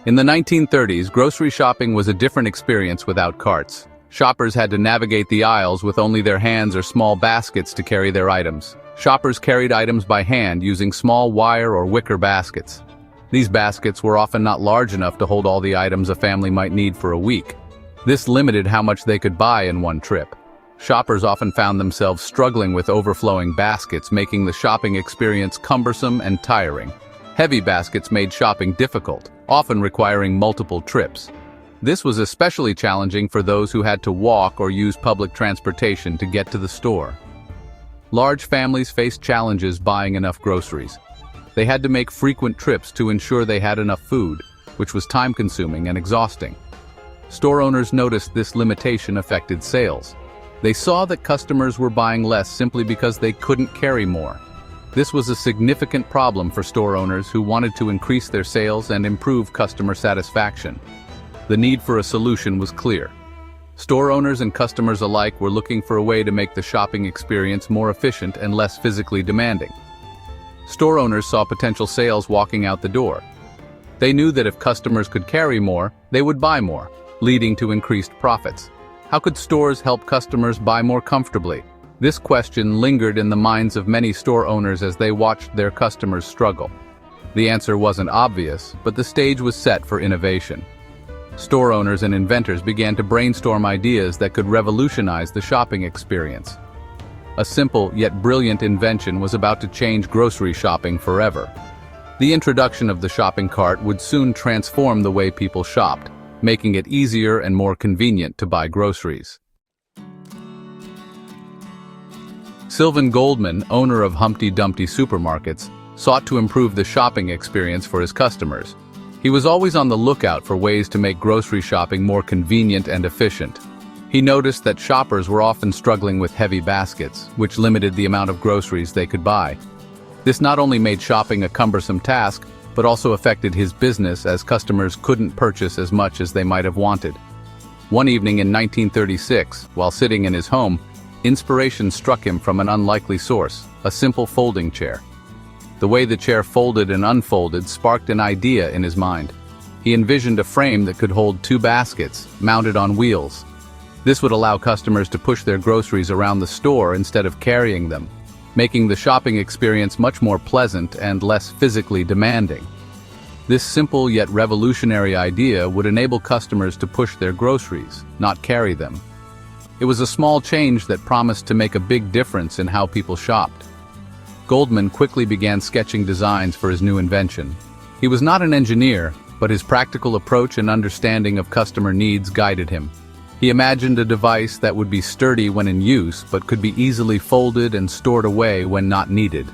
In the 1930s, grocery shopping was a different experience without carts. Shoppers had to navigate the aisles with only their hands or small baskets to carry their items. Shoppers carried items by hand using small wire or wicker baskets. These baskets were often not large enough to hold all the items a family might need for a week. This limited how much they could buy in one trip. Shoppers often found themselves struggling with overflowing baskets, making the shopping experience cumbersome and tiring. Heavy baskets made shopping difficult, often requiring multiple trips. This was especially challenging for those who had to walk or use public transportation to get to the store. Large families faced challenges buying enough groceries. They had to make frequent trips to ensure they had enough food, which was time-consuming and exhausting. Store owners noticed this limitation affected sales. They saw that customers were buying less simply because they couldn't carry more. This was a significant problem for store owners who wanted to increase their sales and improve customer satisfaction. The need for a solution was clear. Store owners and customers alike were looking for a way to make the shopping experience more efficient and less physically demanding. Store owners saw potential sales walking out the door. They knew that if customers could carry more, they would buy more, leading to increased profits. How could stores help customers buy more comfortably? This question lingered in the minds of many store owners as they watched their customers struggle. The answer wasn't obvious, but the stage was set for innovation. Store owners and inventors began to brainstorm ideas that could revolutionize the shopping experience. A simple yet brilliant invention was about to change grocery shopping forever. The introduction of the shopping cart would soon transform the way people shopped, making it easier and more convenient to buy groceries. Sylvan Goldman, owner of Humpty Dumpty supermarkets, sought to improve the shopping experience for his customers. He was always on the lookout for ways to make grocery shopping more convenient and efficient. He noticed that shoppers were often struggling with heavy baskets, which limited the amount of groceries they could buy. This not only made shopping a cumbersome task, but also affected his business as customers couldn't purchase as much as they might have wanted. One evening in 1936, while sitting in his home, inspiration struck him from an unlikely source, a simple folding chair. The way the chair folded and unfolded sparked an idea in his mind. He envisioned a frame that could hold two baskets, mounted on wheels. This would allow customers to push their groceries around the store instead of carrying them, making the shopping experience much more pleasant and less physically demanding. This simple yet revolutionary idea would enable customers to push their groceries, not carry them. It was a small change that promised to make a big difference in how people shopped. Goldman quickly began sketching designs for his new invention. He was not an engineer, but his practical approach and understanding of customer needs guided him. He imagined a device that would be sturdy when in use, but could be easily folded and stored away when not needed.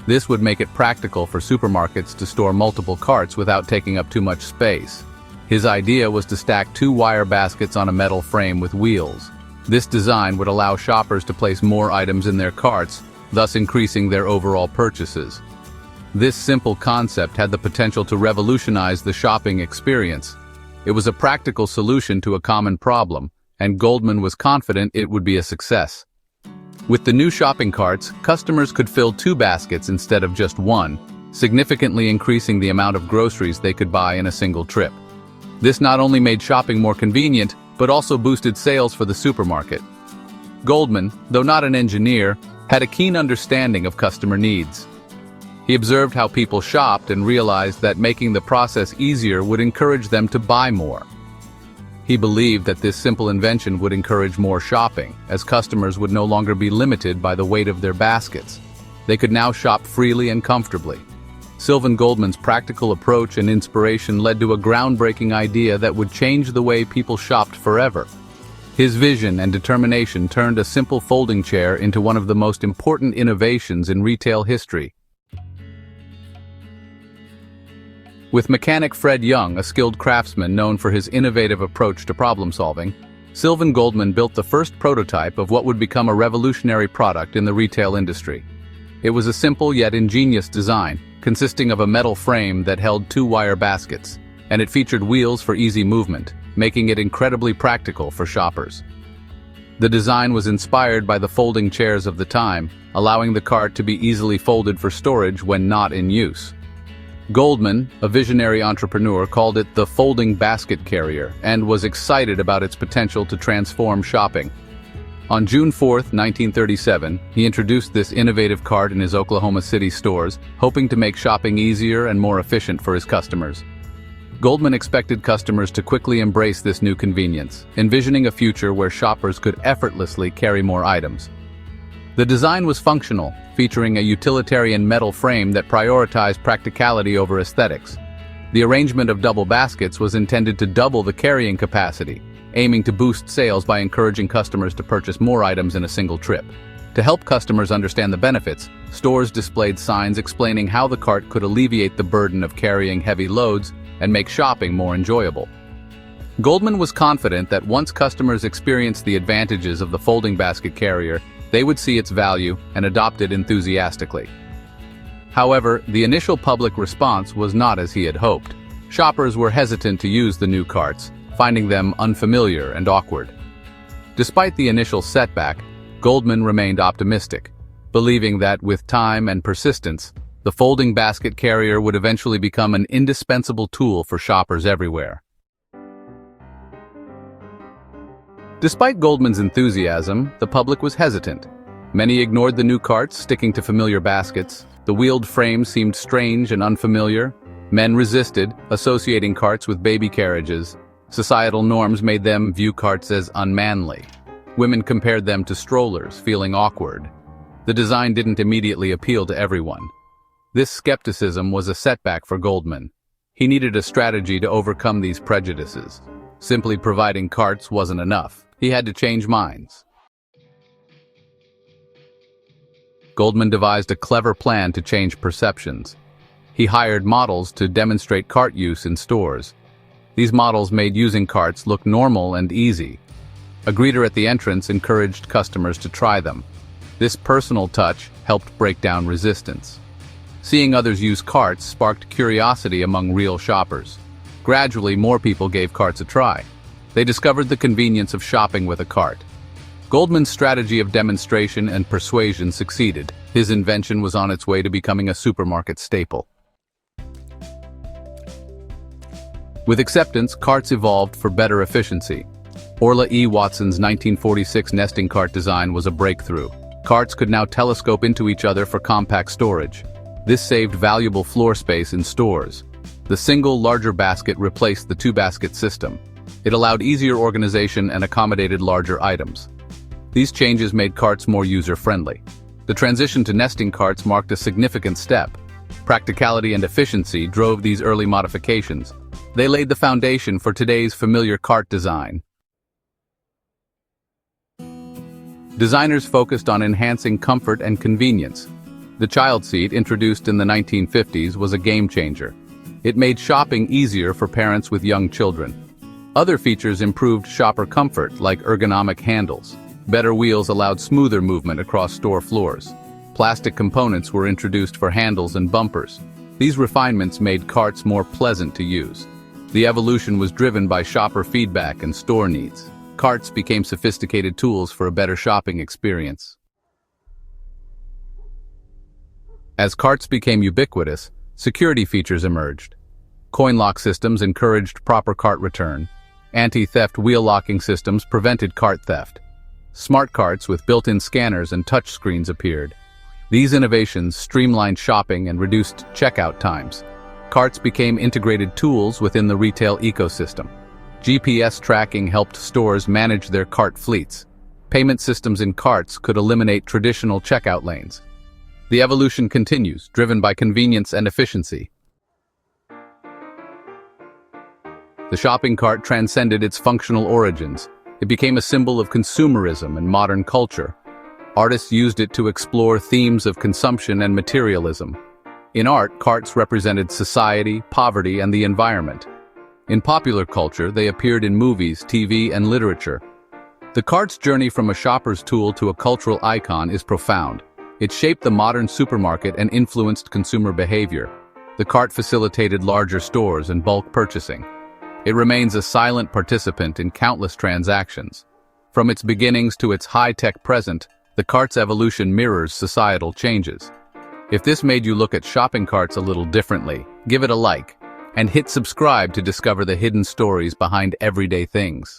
This would make it practical for supermarkets to store multiple carts without taking up too much space. His idea was to stack two wire baskets on a metal frame with wheels. This design would allow shoppers to place more items in their carts, thus increasing their overall purchases. This simple concept had the potential to revolutionize the shopping experience. It was a practical solution to a common problem, and Goldman was confident it would be a success. With the new shopping carts, customers could fill two baskets instead of just one, significantly increasing the amount of groceries they could buy in a single trip. This not only made shopping more convenient, but also boosted sales for the supermarket. Goldman, though not an engineer, had a keen understanding of customer needs. He observed how people shopped and realized that making the process easier would encourage them to buy more. He believed that this simple invention would encourage more shopping, as customers would no longer be limited by the weight of their baskets. They could now shop freely and comfortably. Sylvan Goldman's practical approach and inspiration led to a groundbreaking idea that would change the way people shopped forever. His vision and determination turned a simple folding chair into one of the most important innovations in retail history. With mechanic Fred Young, a skilled craftsman known for his innovative approach to problem-solving, Sylvan Goldman built the first prototype of what would become a revolutionary product in the retail industry. It was a simple yet ingenious design, consisting of a metal frame that held two wire baskets, and it featured wheels for easy movement, making it incredibly practical for shoppers. The design was inspired by the folding chairs of the time, allowing the cart to be easily folded for storage when not in use. Goldman, a visionary entrepreneur, called it the folding basket carrier and was excited about its potential to transform shopping. On June 4, 1937, he introduced this innovative cart in his Oklahoma City stores, hoping to make shopping easier and more efficient for his customers. Goldman expected customers to quickly embrace this new convenience, envisioning a future where shoppers could effortlessly carry more items. The design was functional, featuring a utilitarian metal frame that prioritized practicality over aesthetics. The arrangement of double baskets was intended to double the carrying capacity, aiming to boost sales by encouraging customers to purchase more items in a single trip. To help customers understand the benefits, stores displayed signs explaining how the cart could alleviate the burden of carrying heavy loads and make shopping more enjoyable. Goldman was confident that once customers experienced the advantages of the folding basket carrier, they would see its value and adopt it enthusiastically. However, the initial public response was not as he had hoped. Shoppers were hesitant to use the new carts, finding them unfamiliar and awkward. Despite the initial setback, Goldman remained optimistic, believing that with time and persistence, the folding basket carrier would eventually become an indispensable tool for shoppers everywhere. Despite Goldman's enthusiasm, the public was hesitant. Many ignored the new carts, sticking to familiar baskets. The wheeled frame seemed strange and unfamiliar. Men resisted, associating carts with baby carriages. Societal norms made them view carts as unmanly. Women compared them to strollers, feeling awkward. The design didn't immediately appeal to everyone. This skepticism was a setback for Goldman. He needed a strategy to overcome these prejudices. Simply providing carts wasn't enough. He had to change minds. Goldman devised a clever plan to change perceptions. He hired models to demonstrate cart use in stores. These models made using carts look normal and easy. A greeter at the entrance encouraged customers to try them. This personal touch helped break down resistance. Seeing others use carts sparked curiosity among real shoppers. Gradually, more people gave carts a try. They discovered the convenience of shopping with a cart. Goldman's strategy of demonstration and persuasion succeeded. His invention was on its way to becoming a supermarket staple. With acceptance, carts evolved for better efficiency. Orla E. Watson's 1946 nesting cart design was a breakthrough. Carts could now telescope into each other for compact storage. This saved valuable floor space in stores. The single, larger basket replaced the two-basket system. It allowed easier organization and accommodated larger items. These changes made carts more user-friendly. The transition to nesting carts marked a significant step. Practicality and efficiency drove these early modifications. They laid the foundation for today's familiar cart design. Designers focused on enhancing comfort and convenience. The child seat, introduced in the 1950s, was a game-changer. It made shopping easier for parents with young children. Other features improved shopper comfort, like ergonomic handles. Better wheels allowed smoother movement across store floors. Plastic components were introduced for handles and bumpers. These refinements made carts more pleasant to use. The evolution was driven by shopper feedback and store needs. Carts became sophisticated tools for a better shopping experience. As carts became ubiquitous, security features emerged. Coin lock systems encouraged proper cart return. Anti-theft wheel locking systems prevented cart theft. Smart carts with built-in scanners and touchscreens appeared. These innovations streamlined shopping and reduced checkout times. Carts became integrated tools within the retail ecosystem. GPS tracking helped stores manage their cart fleets. Payment systems in carts could eliminate traditional checkout lanes. The evolution continues, driven by convenience and efficiency. The shopping cart transcended its functional origins. It became a symbol of consumerism and modern culture. Artists used it to explore themes of consumption and materialism. In art, carts represented society, poverty, and the environment. In popular culture, they appeared in movies, TV, and literature. The cart's journey from a shopper's tool to a cultural icon is profound. It shaped the modern supermarket and influenced consumer behavior. The cart facilitated larger stores and bulk purchasing. It remains a silent participant in countless transactions. From its beginnings to its high-tech present, the cart's evolution mirrors societal changes. If this made you look at shopping carts a little differently, give it a like, and hit subscribe to discover the hidden stories behind everyday things.